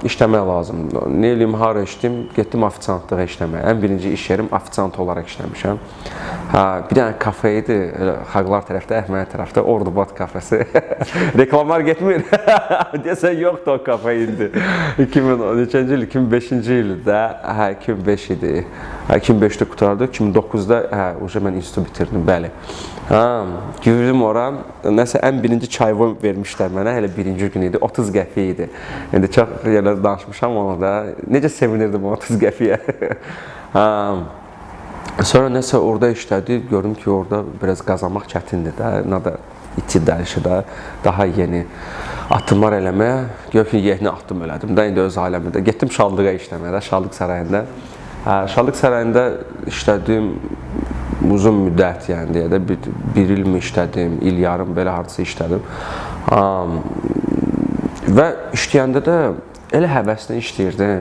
İşləmək lazımdır. Nə eləyim, hara işlədim? Getdim ofitsiantlığa işləməyə. Ən birinci iş yerim ofitsiant olaraq işləmişəm. Bir dənə kafe idi, Xalqlar tərəfdə, Əhməd tərəfdə, Ordubad kafesi. Reklamlar getmir. Desən yoxdur o kafe indi. 2013-cü il, 2005-ci ildə, 2005 idi. 2005-də qutardı, 2009-da mən institut bitirdim, bəli. Girdim ora, nəsə ən birinci çayvı vermişlər mənə, hələ birinci gün idi, 30 qəpiy idi. İndi çox yerlərdə danışmışam onu da, necə sevinirdim 30 qəpiyə. Sonra nəsə orada işlədi, gördüm ki, orada biraz qazanmaq çətindir də, nə da iti dəlişi də, daha yeni addımlar eləməyə, gör ki, yeni addım elədim də, indi öz aləmində. Getdim Şadlığa işləməyə, Şadlıq sarayında. Şadlıq sarayında işlədim uzun müddət, yəni deyə də, bir il mi işlədim, il yarım belə hardasa işlədim. Və işləyəndə də elə həvəslə işləyirdim.